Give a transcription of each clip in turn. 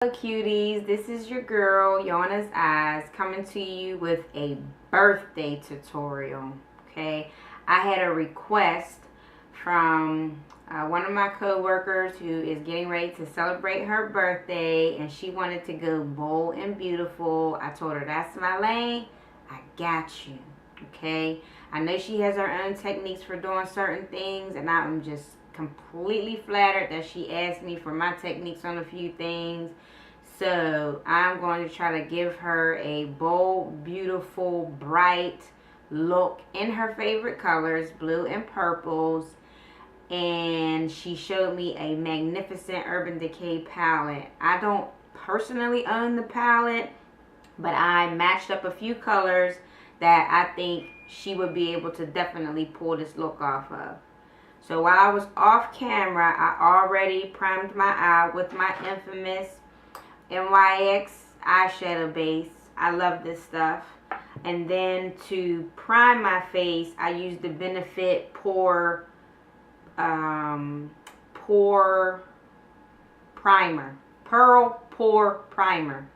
Hello cuties, this is your girl Yona's Eyes coming to you with a birthday tutorial. Okay, I had a request from one of my co-workers who is getting ready to celebrate her birthday, and she wanted to go bold and beautiful. I told her that's my lane. I got you. Okay, I know she has her own techniques for doing certain things, and I'm just completely flattered that she asked me for my techniques on a few things. So I'm going to try to give her a bold, beautiful, bright look in her favorite colors, blue and purples. And she showed me a magnificent Urban Decay palette. I don't personally own the palette, but I matched up a few colors that I think she would be able to definitely pull this look off of. So while I was off camera, I already primed my eye with my infamous NYX eyeshadow base. I love this stuff. And then to prime my face, I used the Benefit Pore Primer. Pearl Primer.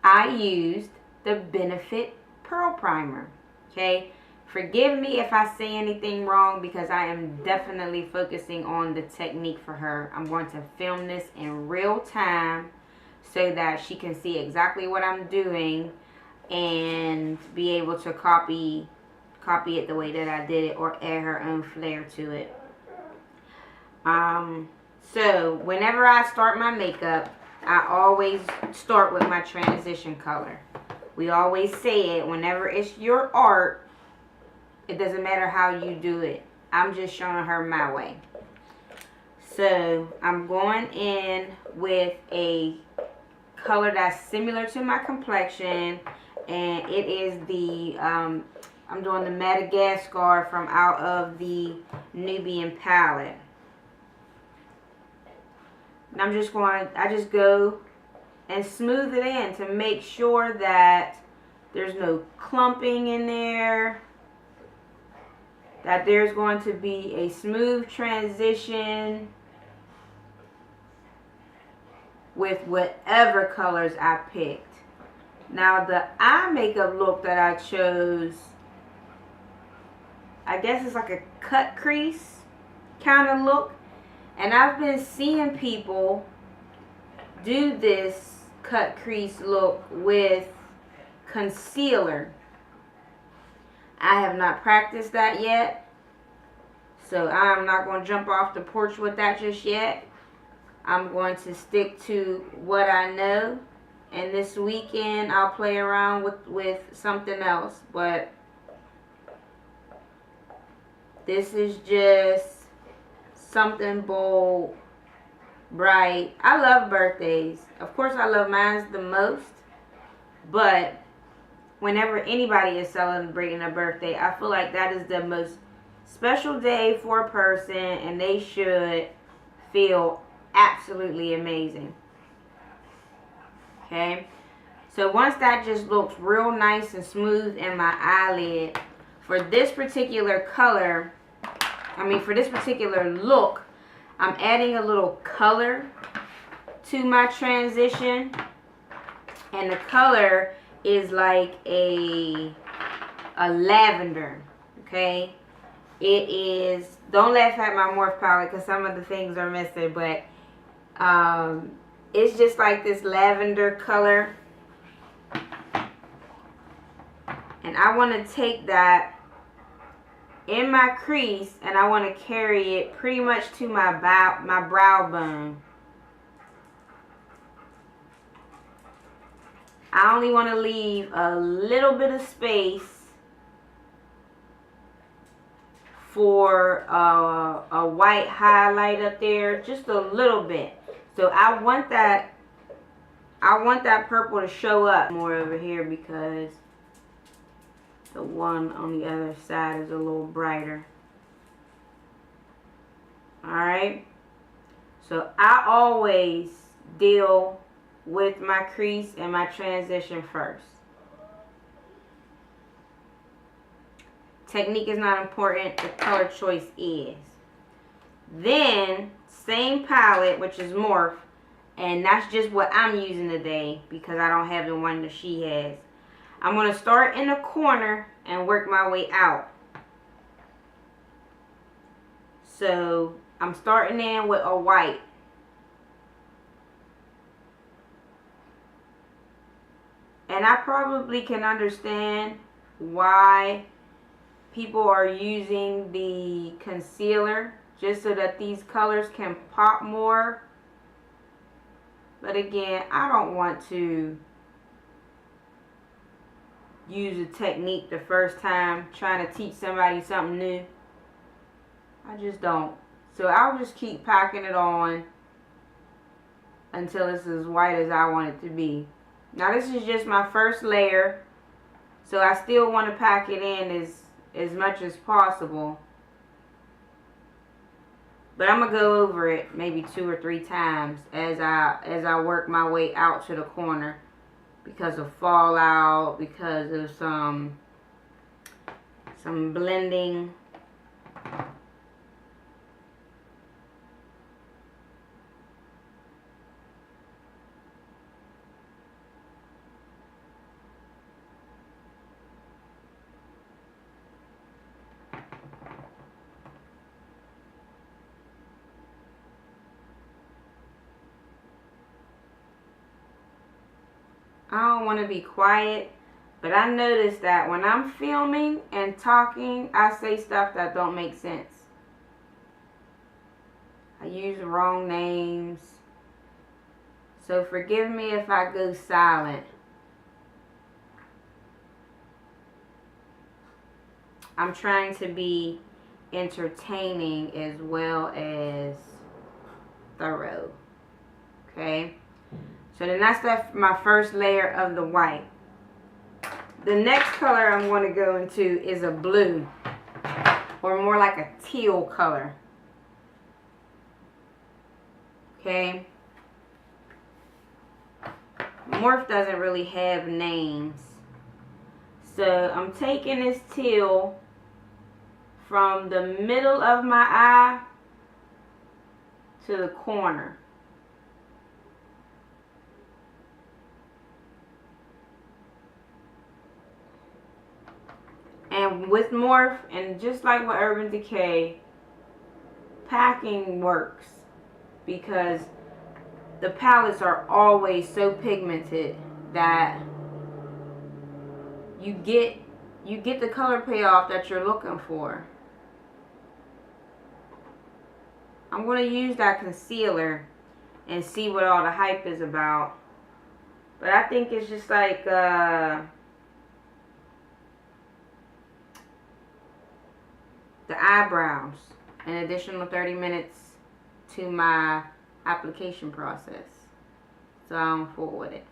I used the Benefit Pearl Primer. Okay. Forgive me if I say anything wrong because I am definitely focusing on the technique for her. I'm going to film this in real time so that she can see exactly what I'm doing and be able to copy it the way that I did it or add her own flair to it. So whenever I start my makeup, I always start with my transition color. We always say it, whenever it's your art, it doesn't matter how you do it. I'm just showing her my way. So I'm going in with a color that's similar to my complexion, and it is the I'm doing the Madagascar from out of the Nubian palette. And I just go and smooth it in to make sure that there's no clumping in there, that there's going to be a smooth transition with whatever colors I picked. Now the eye makeup look that I chose, I guess it's like a cut crease kind of look. And I've been seeing people do this cut crease look with concealer. I have not practiced that yet, so I'm not going to jump off the porch with that just yet. I'm going to stick to what I know, and this weekend I'll play around with something else, but this is just something bold, bright. I love birthdays. Of course I love mine the most, but whenever anybody is celebrating a birthday, I feel like that is the most special day for a person, and they should feel absolutely amazing. Okay, so once that just looks real nice and smooth in my eyelid, for this particular color, for this particular look, I'm adding a little color to my transition, and the color is like a lavender. Okay, it is, don't laugh at my Morphe palette because some of the things are missing, but it's just like this lavender color, and I want to take that in my crease and I want to carry it pretty much to my brow bone. I only want to leave a little bit of space for a white highlight up there, just a little bit. So I want that purple to show up more over here because the one on the other side is a little brighter. Alright, so I always deal with my crease and my transition first. Technique is not important, the color choice is. Then, same palette, which is Morphe, And that's just what I'm using today because I don't have the one that she has. I'm going to start in the corner and work my way out. So I'm starting in with a white. And I probably can understand why people are using the concealer just so that these colors can pop more. But again, I don't want to use a technique the first time trying to teach somebody something new. I just don't. So I'll just keep packing it on until it's as white as I want it to be. Now this is just my first layer, so I still want to pack it in as much as possible. But I'm going to go over it maybe 2 or 3 times as I work my way out to the corner because of fallout, because of some blending. I don't want to be quiet, but I notice that when I'm filming and talking, I say stuff that don't make sense. I use the wrong names. So forgive me if I go silent. I'm trying to be entertaining as well as thorough. Okay? So then that's my first layer of the white. The next color I'm going to go into is a blue, or more like a teal color. Okay. Morphe doesn't really have names. So I'm taking this teal from the middle of my eye to the corner. And with Morphe, and just like with Urban Decay, packing works because the palettes are always so pigmented that you get the color payoff that you're looking for. I'm going to use that concealer and see what all the hype is about. But I think it's just like the eyebrows, an additional 30 minutes to my application process. So I'm full with it.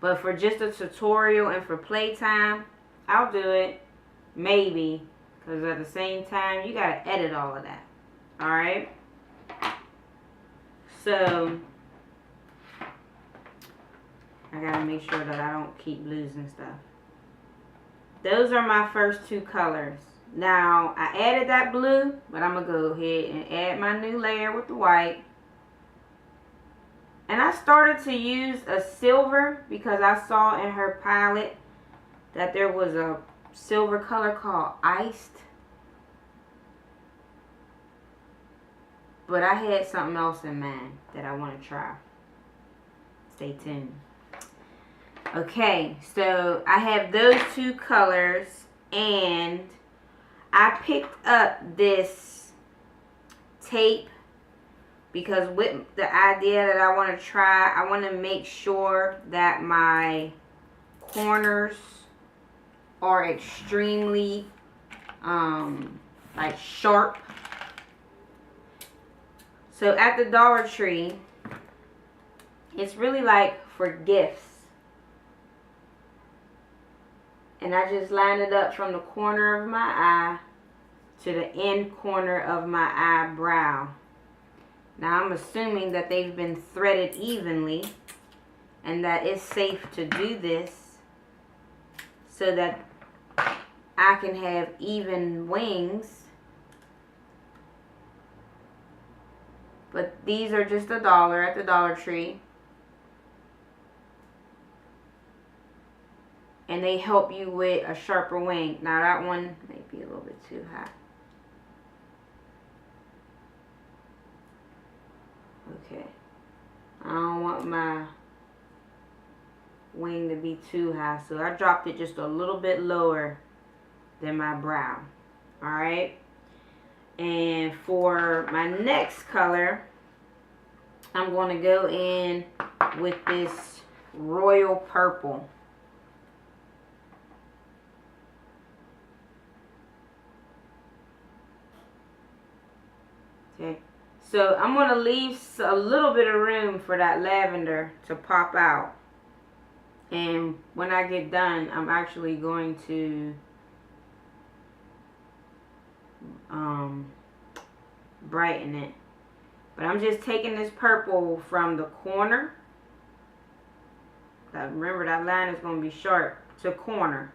But for just a tutorial and for playtime, I'll do it. Maybe. Because at the same time, you got to edit all of that. Alright? So, I got to make sure that I don't keep losing stuff. Those are my first 2 colors. Now, I added that blue, but I'm going to go ahead and add my new layer with the white. And I started to use a silver because I saw in her palette that there was a silver color called Iced. But I had something else in mind that I want to try. Stay tuned. Okay, so I have those 2 colors, and I picked up this tape because with the idea that I want to try, I want to make sure that my corners are extremely like sharp. So at the Dollar Tree, it's really like for gifts. And I just line it up from the corner of my eye to the end corner of my eyebrow. Now I'm assuming that they've been threaded evenly and that it's safe to do this so that I can have even wings but these are just $1 at the Dollar Tree. And they help you with a sharper wing. Now that one may be a little bit too high. Okay. I don't want my wing to be too high, so I dropped it just a little bit lower than my brow. Alright. And for my next color, I'm going to go in with this royal purple. Okay, so I'm going to leave a little bit of room for that lavender to pop out. And when I get done, I'm actually going to brighten it. But I'm just taking this purple from the corner. Remember, that line is going to be sharp to corner.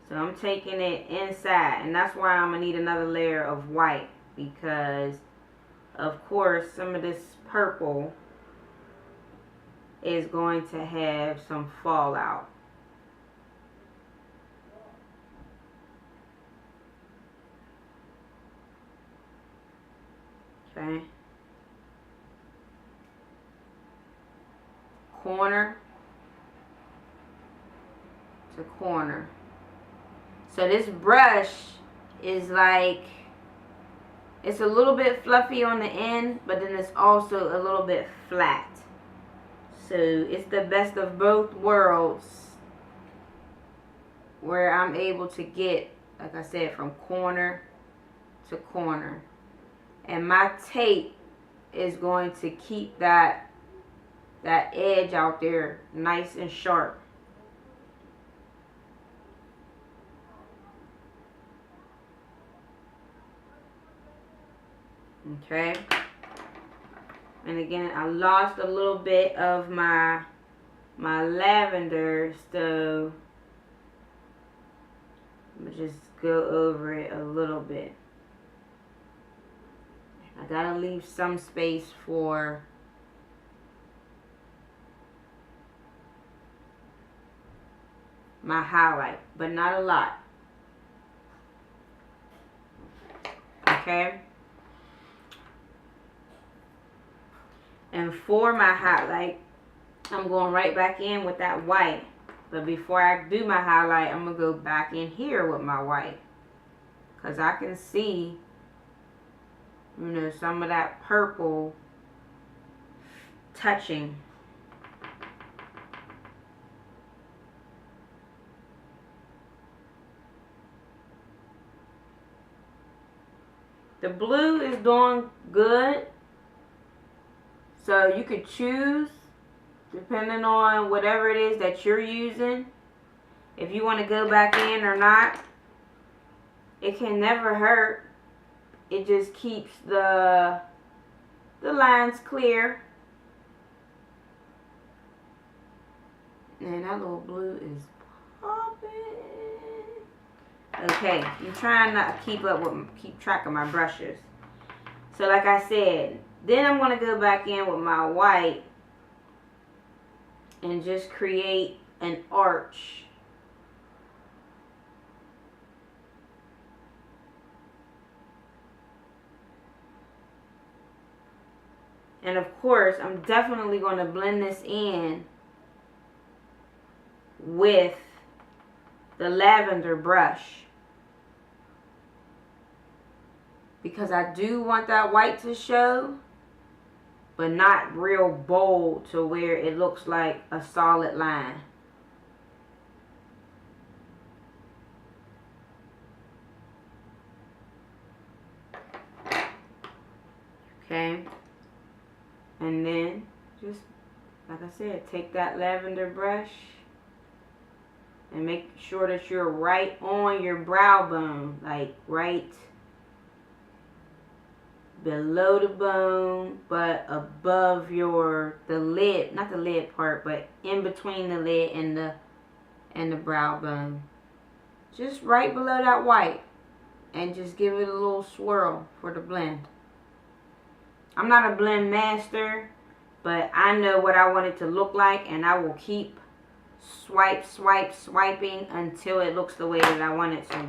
So I'm taking it inside. And that's why I'm going to need another layer of white. Because, of course, some of this purple is going to have some fallout. Okay. Corner to corner. So this brush is like, it's a little bit fluffy on the end, but then it's also a little bit flat. So it's the best of both worlds, where I'm able to get, like I said, from corner to corner. And my tape is going to keep that edge out there nice and sharp. Okay. And again, I lost a little bit of my lavender, so I'm gonna just go over it a little bit. I gotta leave some space for my highlight, but not a lot. Okay. And for my highlight, I'm going right back in with that white. But before I do my highlight, I'm going to go back in here with my white. Because I can see, you know, some of that purple touching. The blue is doing good. So you could choose, depending on whatever it is that you're using, if you want to go back in or not. It can never hurt. It just keeps the lines clear. And that little blue is popping. Okay, I'm trying not to keep track of my brushes. So like I said, then I'm going to go back in with my white and just create an arch. And of course, I'm definitely going to blend this in with the lavender brush, because I do want that white to show, but not real bold to where it looks like a solid line. Okay. And then just, like I said, take that lavender brush and make sure that you're right on your brow bone, like right below the bone, but above the lid, not the lid part, but in between the lid and the brow bone. Just right below that white, and just give it a little swirl for the blend. I'm not a blend master, but I know what I want it to look like, and I will keep swiping until it looks the way that I want it to.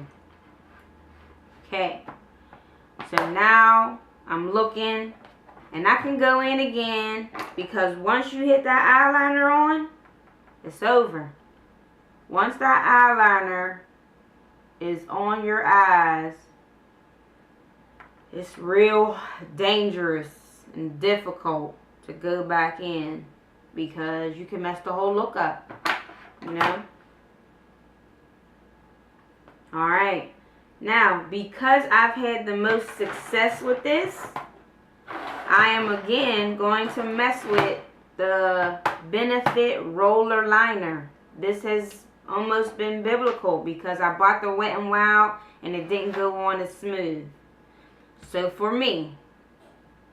Okay, so now I'm looking, and I can go in again, because once you hit that eyeliner on, it's over. Once that eyeliner is on your eyes, it's real dangerous and difficult to go back in, because you can mess the whole look up, you know. Alright, now because I've had the most success with this, I am again going to mess with the Benefit Roller Liner. This has almost been biblical, because I bought the Wet n Wild and it didn't go on as smooth. So for me,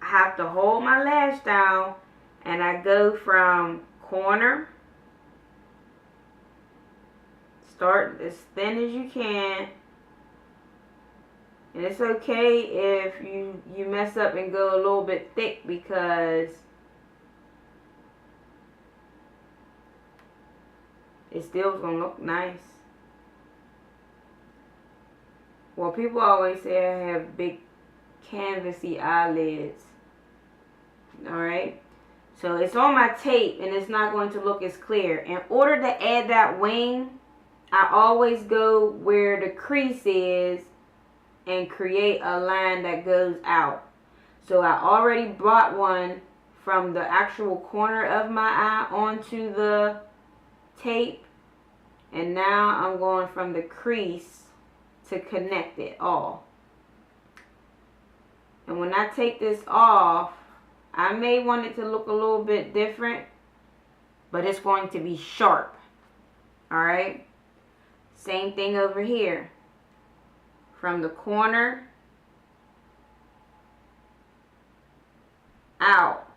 I have to hold my lash down, and I go from corner, start as thin as you can, and it's okay if you mess up and go a little bit thick, because it still is going to look nice. Well, people always say I have big canvasy eyelids. Alright, so it's on my tape and it's not going to look as clear. In order to add that wing, I always go where the crease is and create a line that goes out. So I already brought one from the actual corner of my eye onto the tape, and now I'm going from the crease to connect it all. And when I take this off, I may want it to look a little bit different, but it's going to be sharp. Alright? Same thing over here. From the corner out.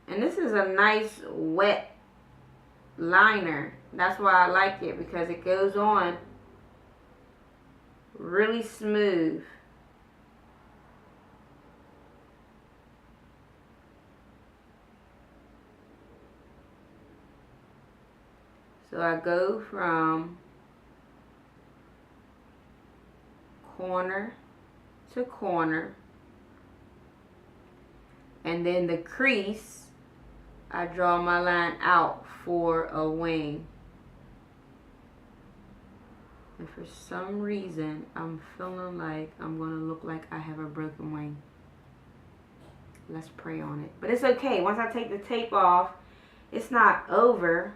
And this is a nice wet liner. That's why I like it, because it goes on really smooth. So I go from corner to corner, and then the crease, I draw my line out for a wing. And for some reason, I'm feeling like I'm going to look like I have a broken wing. Let's pray on it. But it's okay. Once I take the tape off, it's not over.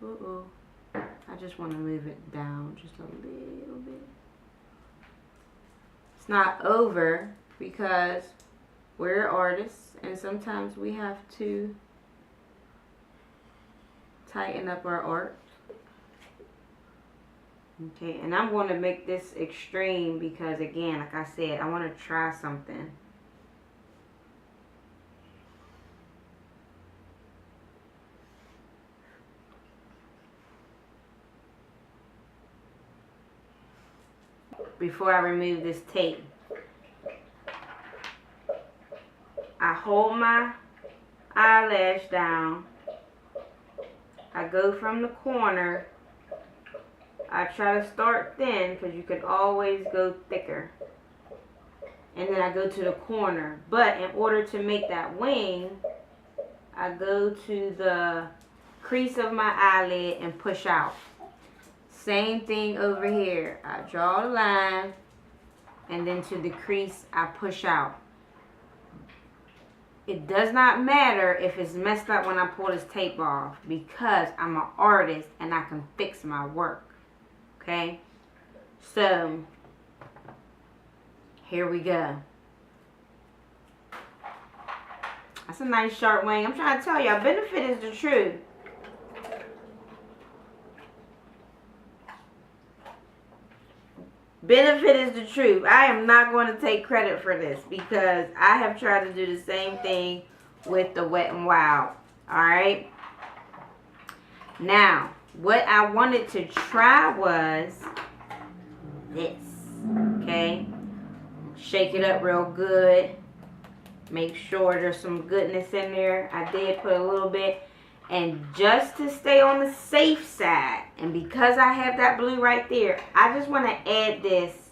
I just want to move it down just a little bit. It's not over, because we're artists and sometimes we have to tighten up our art. Okay, and I'm going to make this extreme because, again, like I said, I want to try something. Before I remove this tape, I hold my eyelash down. I go from the corner. I try to start thin, because you can always go thicker. And then I go to the corner. But in order to make that wing, I go to the crease of my eyelid and push out. Same thing over here. I draw a line, and then to the crease I push out. It does not matter if it's messed up when I pull this tape off, because I'm an artist and I can fix my work. Okay? So, here we go. That's a nice sharp wing. I'm trying to tell y'all, Benefit is the truth. Benefit is the truth. I am not going to take credit for this, because I have tried to do the same thing with the Wet n Wild. Alright? Now, what I wanted to try was this. Okay? Shake it up real good. Make sure there's some goodness in there. I did put a little bit. And just to stay on the safe side, and because I have that blue right there, I just want to add this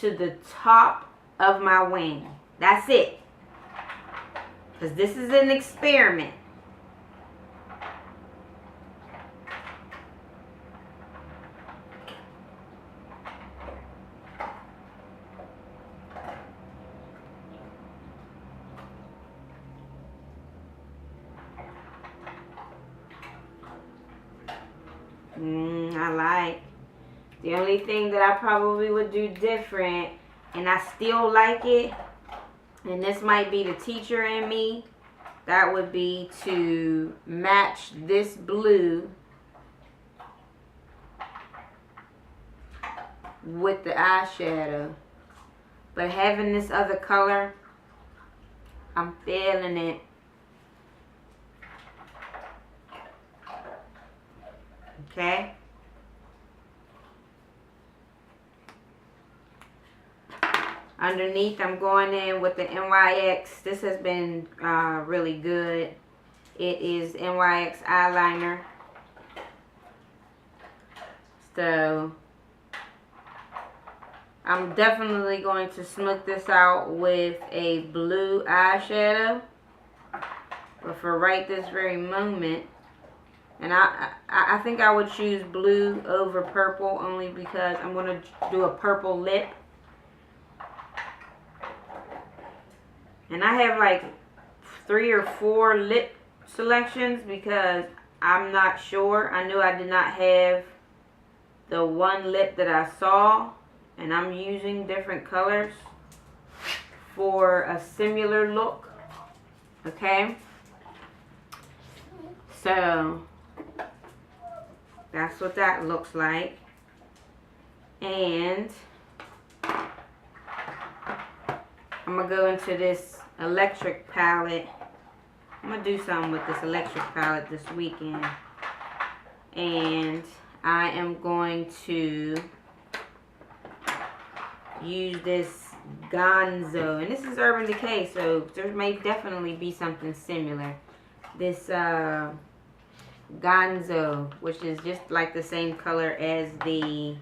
to the top of my wing. That's it. Because this is an experiment. I like. The only thing that I probably would do different, and I still like it, and this might be the teacher in me, that would be to match this blue with the eyeshadow. But having this other color, I'm feeling it. Okay. Underneath, I'm going in with the NYX. This has been really good. It is NYX eyeliner. So, I'm definitely going to smoke this out with a blue eyeshadow. But for right this very moment, and I think I would choose blue over purple only because I'm going to do a purple lip. And I have like 3 or 4 lip selections because I'm not sure. I knew I did not have the one lip that I saw. And I'm using different colors for a similar look. Okay? So, that's what that looks like. And I'm going to go into this electric palette. I'm going to do something with this electric palette this weekend. And I am going to use this Gonzo. And this is Urban Decay, so there may definitely be something similar. This Gonzo, which is just like the same color as the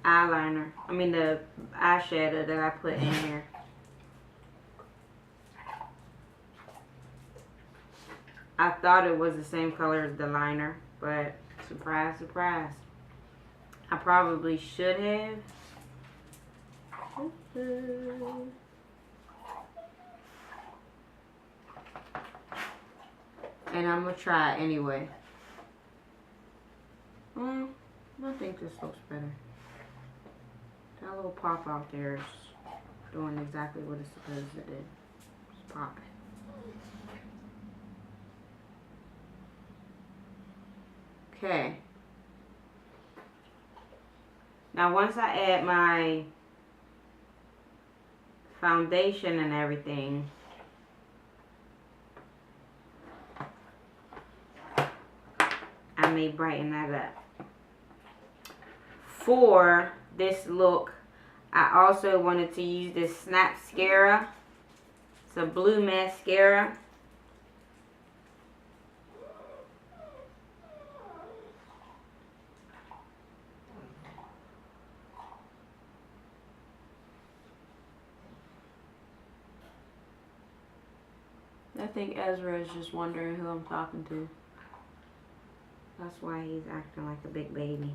eyeliner. I mean the eyeshadow that I put in here. I thought it was the same color as the liner, but surprise, surprise. I probably should have. And I'm going to try it anyway. I think this looks better. That little pop out there is doing exactly what it's supposed to do. It's popping. Okay. Now once I add my foundation and everything, I may brighten that up. For this look, I also wanted to use this Snapscara. It's a blue mascara. I think Ezra is just wondering who I'm talking to. That's why he's acting like a big baby.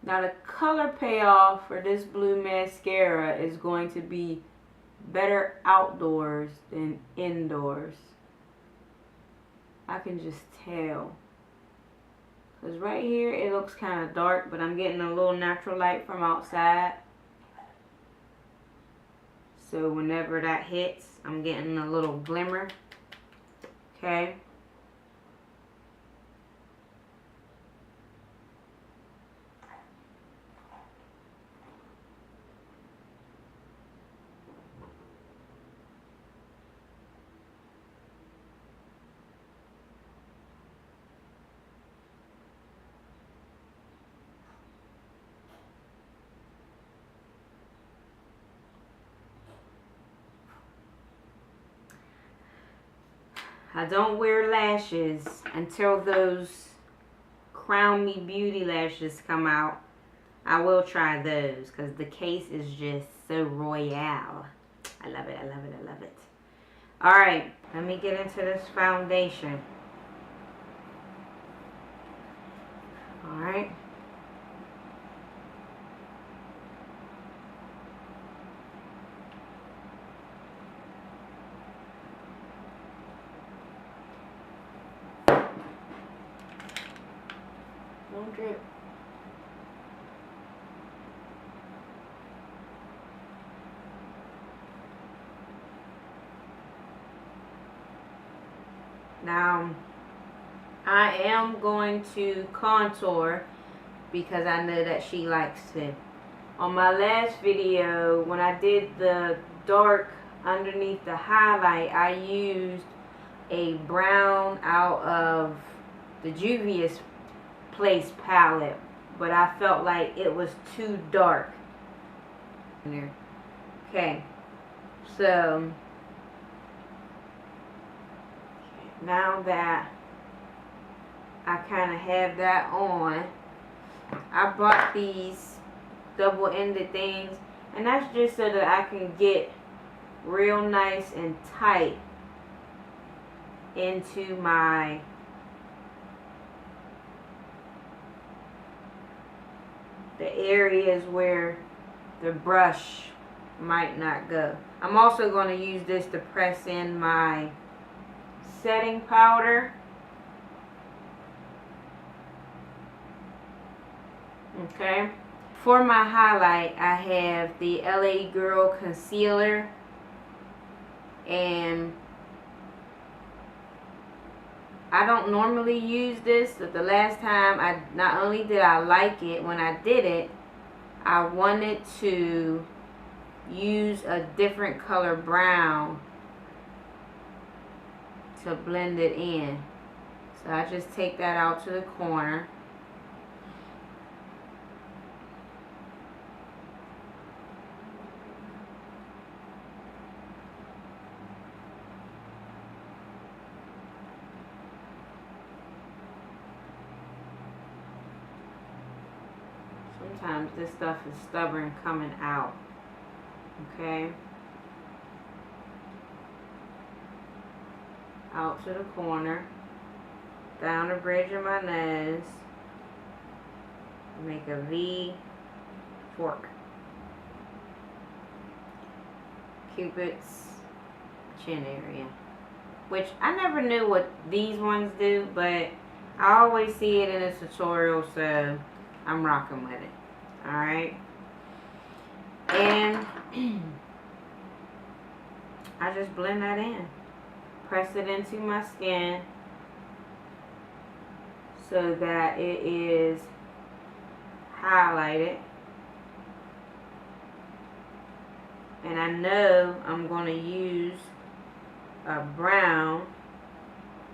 Now the color payoff for this blue mascara is going to be better outdoors than indoors. I can just tell. Because right here it looks kind of dark, but I'm getting a little natural light from outside. So whenever that hits, I'm getting a little glimmer. Okay. I don't wear lashes until those Crown Me Beauty lashes come out. I will try those because the case is just so royale. I love it, I love it, I love it. Alright, let me get into this foundation. Alright. Don't drip. Now, I am going to contour because I know that she likes to. On my last video, when I did the dark underneath the highlight, I used a brown out of the Juvia's Place palette, but I felt like it was too dark in there. Okay, so now that I kind of have that on, I bought these double-ended things, and that's just so that I can get real nice and tight into my the areas where the brush might not go. I'm also going to use this to press in my setting powder. Okay. For my highlight, I have the LA Girl Concealer, and I don't normally use this, but the last time, not only did I like it when I did it, I wanted to use a different color brown to blend it in. So I just take that out to the corner. Sometimes this stuff is stubborn coming out. Okay. Out to the corner. Down the bridge of my nose. Make a V fork. Cupid's chin area. Which I never knew what these ones do, but I always see it in a tutorial, so I'm rocking with it. Alright. And I just blend that in. Press it into my skin so that it is highlighted. And I know I'm going to use a brown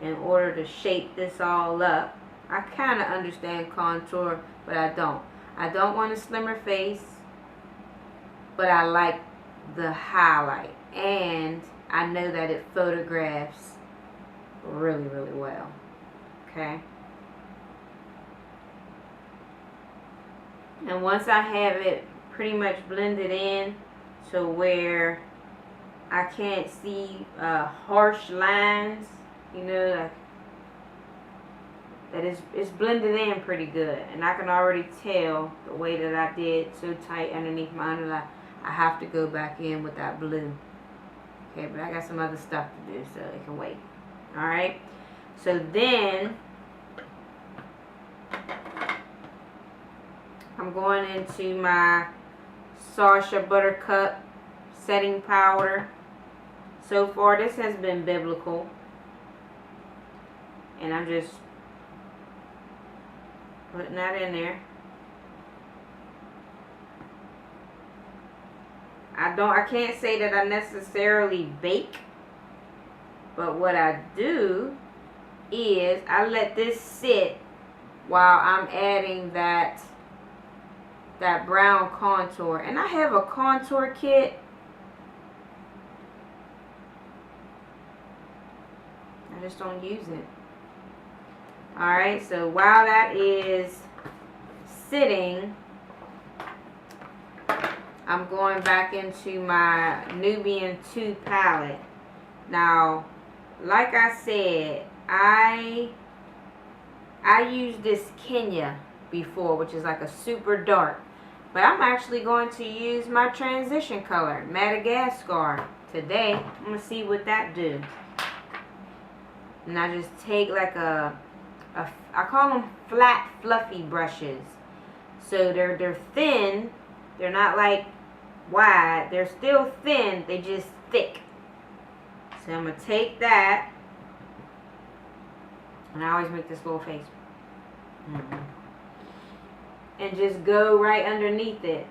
in order to shape this all up. I kind of understand contour, but I don't. I don't want a slimmer face, but I like the highlight. And I know that it photographs really, really well. Okay? And once I have it pretty much blended in to where I can't see harsh lines, you know, like that it's blended in pretty good, and I can already tell the way that I did so tight underneath my underline. I have to go back in with that blue. Okay, but I got some other stuff to do, so it can wait. Alright, so then I'm going into my Sacha Buttercup setting powder. So far this has been biblical, and I'm just putting that in there. I can't say that I necessarily bake, but what I do is I let this sit while I'm adding that brown contour. And I have a contour kit. I just don't use it. Alright, so while that is sitting, I'm going back into my Nubian 2 palette. Now, like I said, I used this Kenya before, which is like a super dark. But I'm actually going to use my transition color, Madagascar, today. I'm going to see what that do. And I just take like I call them flat, fluffy brushes. So they're thin. They're not like wide. They're still thin. They just thick. So I'm going to take that. And I always make this little face. And just go right underneath it.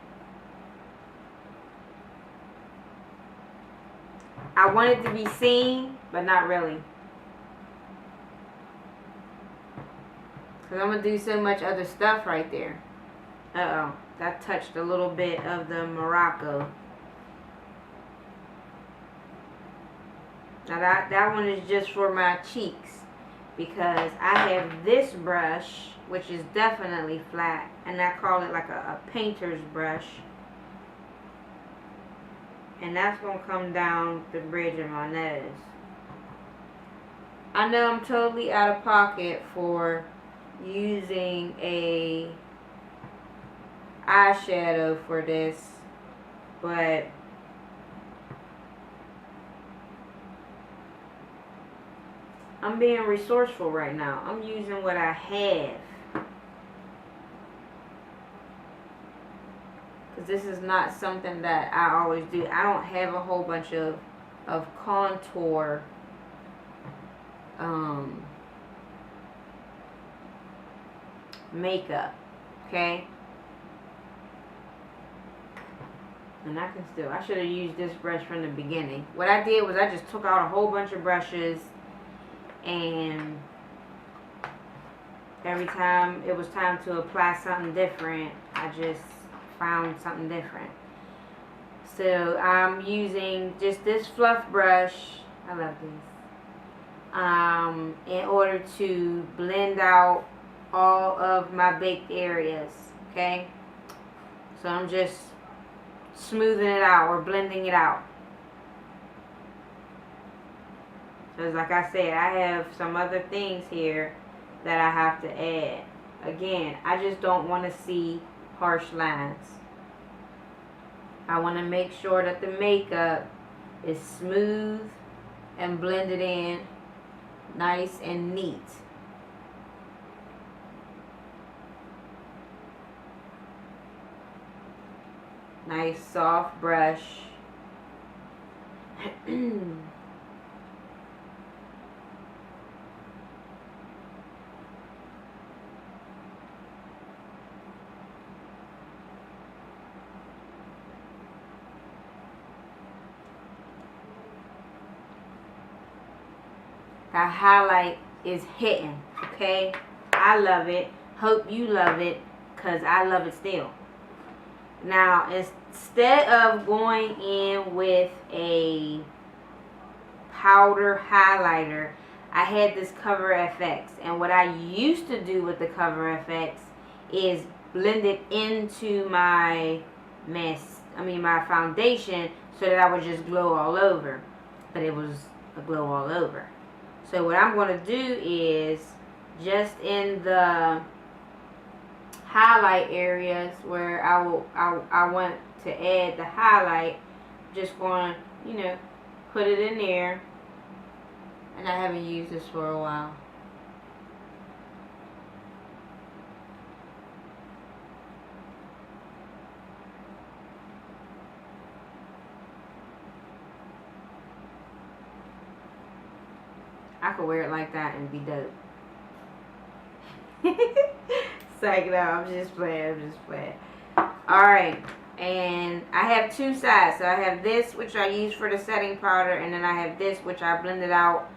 I want it to be seen, but not really. Because I'm going to do so much other stuff right there. Uh-oh. That touched a little bit of the Morocco. Now that one is just for my cheeks. Because I have this brush, which is definitely flat. And I call it like a painter's brush. And that's going to come down the bridge of my nose. I know I'm totally out of pocket for using a eyeshadow for this, but I'm being resourceful right now. I'm using what I have. Because this is not something that I always do. I don't have a whole bunch of contour makeup. Okay? And I should have used this brush from the beginning. What I did was I just took out a whole bunch of brushes, and every time it was time to apply something different, I just found something different. So I'm using just this fluff brush. I love this. In order to blend out all of my baked areas. Okay? So I'm just smoothing it out or blending it out. So like I said, I have some other things here that I have to add. Again, I just don't want to see harsh lines. I want to make sure that the makeup is smooth and blended in nice and neat. Nice soft brush. That highlight is hitting, okay? I love it. Hope you love it, because I love it still. Now, instead of going in with a powder highlighter, I had this Cover FX. And what I used to do with the Cover FX is blend it into my my foundation, so that I would just glow all over. But it was a glow all over. So what I'm going to do is, just in the highlight areas where I want to add the highlight, just going to, put it in there. And I haven't used this for a while. I could wear it like that and be dope. Psych, no, I'm just playing. Alright, and I have two sides. So I have this, which I use for the setting powder, and then I have this, which I blended out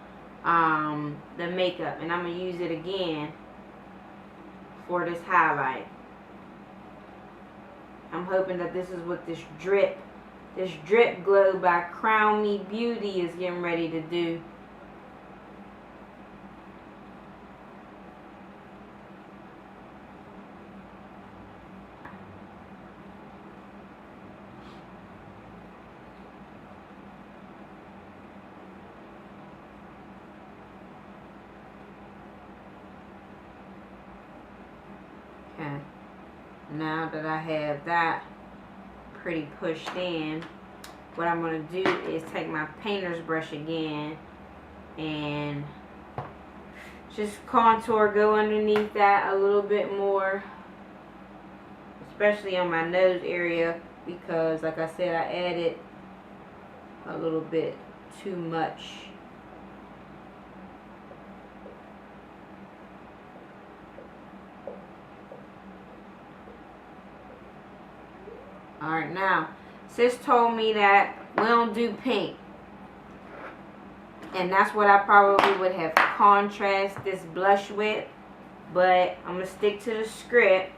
the makeup. And I'm going to use it again for this highlight. I'm hoping that this is what this drip glow by Crown Me Beauty is getting ready to do. Now that I have that pretty pushed in, what I'm going to do is take my painter's brush again and just contour, go underneath that a little bit more, especially on my nose area, because like I said, I added a little bit too much. Alright, now, sis told me that we don't do pink. And that's what I probably would have contrast this blush with. But I'm going to stick to the script.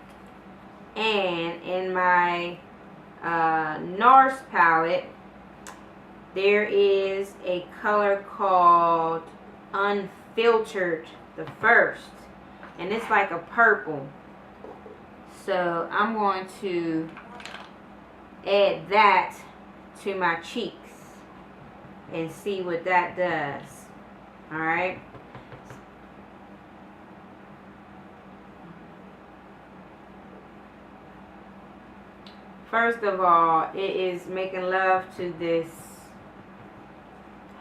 And in my NARS palette, there is a color called Unfiltered, the first. And it's like a purple. So I'm going to add that to my cheeks and see what that does. Alright. First of all, it is making love to this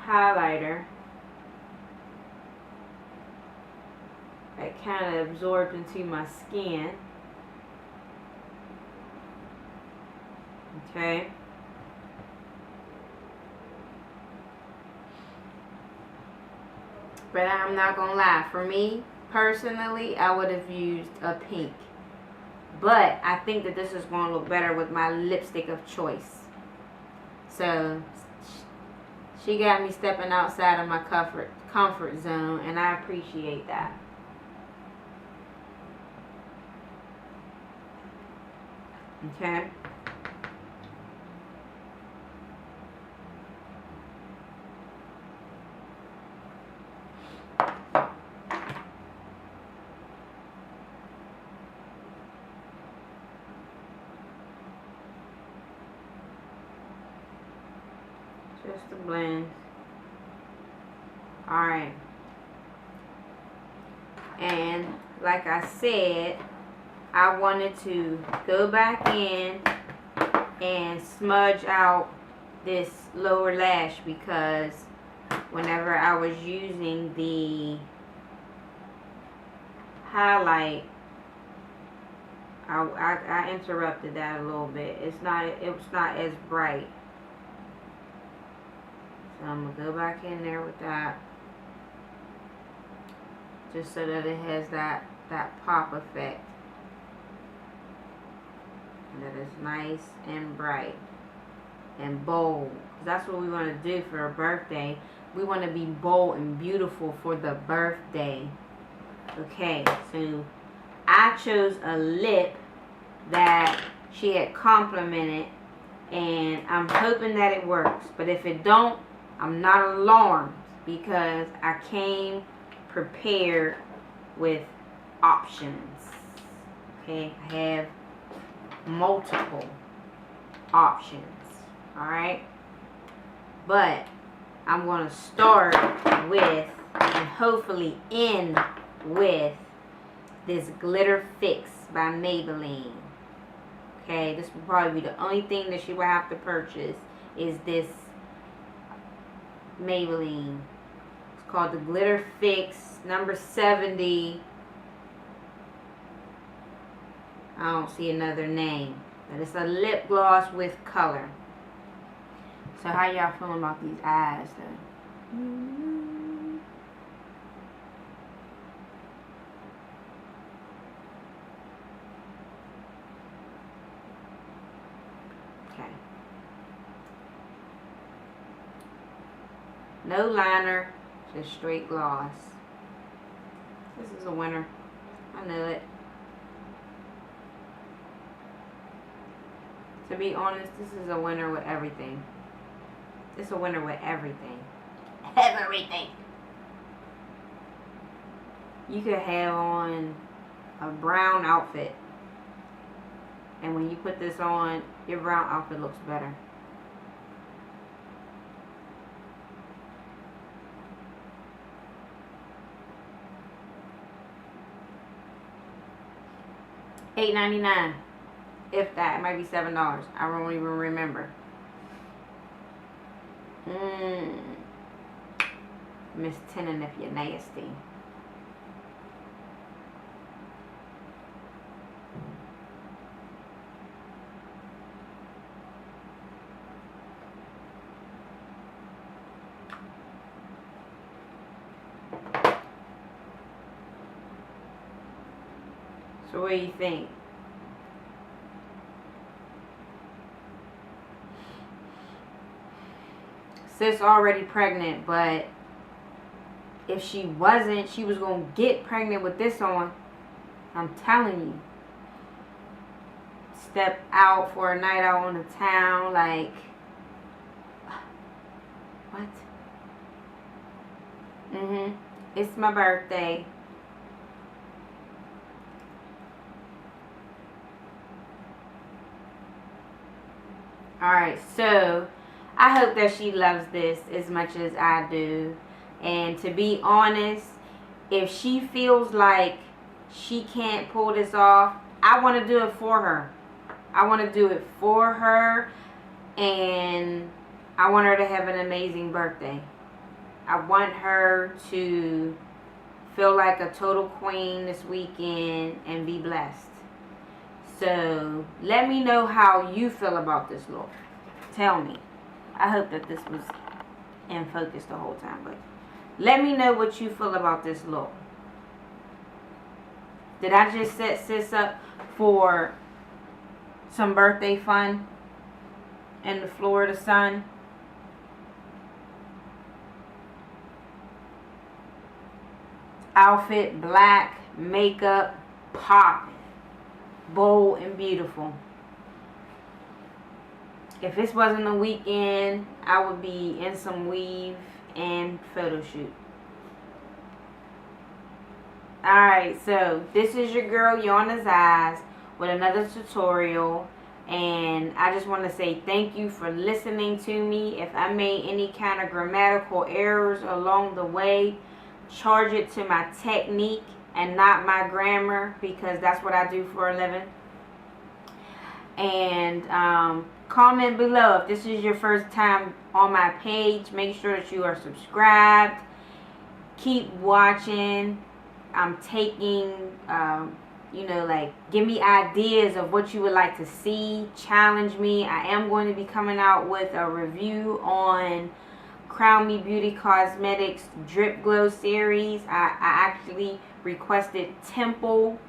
highlighter that kind of absorbed into my skin. Okay. But I'm not gonna lie, for me personally, I would have used a pink. But I think that this is going to look better with my lipstick of choice. So she got me stepping outside of my comfort zone, and I appreciate that. Okay. Just a blend. Alright. And like I said, I wanted to go back in and smudge out this lower lash, because whenever I was using the highlight, I interrupted that a little bit. It was not as bright. So I'm going to go back in there with that, just so that it has that pop effect. And that is nice and bright and bold. That's what we want to do for a birthday. We want to be bold and beautiful for the birthday. Okay, so I chose a lip that she had complimented, and I'm hoping that it works. But if it don't, I'm not alarmed, because I came prepared with options. Okay, I have multiple options. Alright, but I'm going to start with, and hopefully end with, this Glitter Fix by Maybelline. Okay, this will probably be the only thing that she will have to purchase, is this Maybelline. It's called the Glitter Fix number 70. I don't see another name, but it's a lip gloss with color. So how y'all feeling about these eyes though? Okay. No liner, just straight gloss. This is a winner. I know it. To be honest, this is a winner with everything. It's a winner with everything. Everything. You could have on a brown outfit, and when you put this on, your brown outfit looks better. $8.99. If that, it might be $7. I don't even remember. Miss Tennant, if you're nasty. So what do you think? Sis already pregnant, but if she wasn't, she was going to get pregnant with this on. I'm telling you. Step out for a night out on the town, like, what? It's my birthday. Alright, so I hope that she loves this as much as I do. And to be honest, if she feels like she can't pull this off, I want to do it for her. I want to do it for her, and I want her to have an amazing birthday. I want her to feel like a total queen this weekend and be blessed. So let me know how you feel about this look. Tell me. I hope that this was in focus the whole time, but let me know what you feel about this look. Did I just set sis up for some birthday fun in the Florida sun? Outfit, black, makeup, popping, bold and beautiful. If this wasn't a weekend, I would be in some weave and photo shoot. Alright, so this is your girl Yana Zaz with another tutorial, and I just want to say thank you for listening to me. If I made any kind of grammatical errors along the way, charge it to my technique and not my grammar, because that's what I do for a living. And comment below if this is your first time on my page. Make sure that you are subscribed. Keep watching. I'm taking, give me ideas of what you would like to see. Challenge me. I am going to be coming out with a review on Crown Me Beauty Cosmetics Drip Glow series. I actually requested Temple.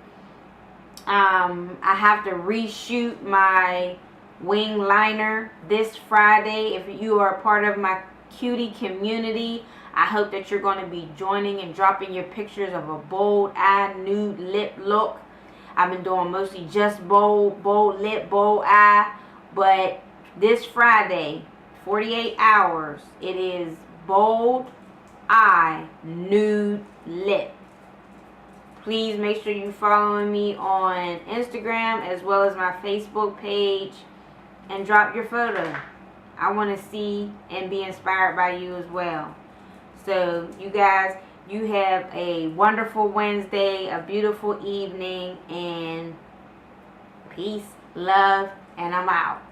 I have to reshoot my wing liner this Friday. If you are a part of my cutie community, I hope that you're going to be joining and dropping your pictures of a bold eye nude lip look. I've been doing mostly just bold lip, bold eye, but this Friday, 48 hours, it is bold eye nude lip. Please make sure you're following me on Instagram as well as my Facebook page, and drop your photo. I want to see and be inspired by you as well. So you guys, you have a wonderful Wednesday, a beautiful evening, and peace, love, and I'm out.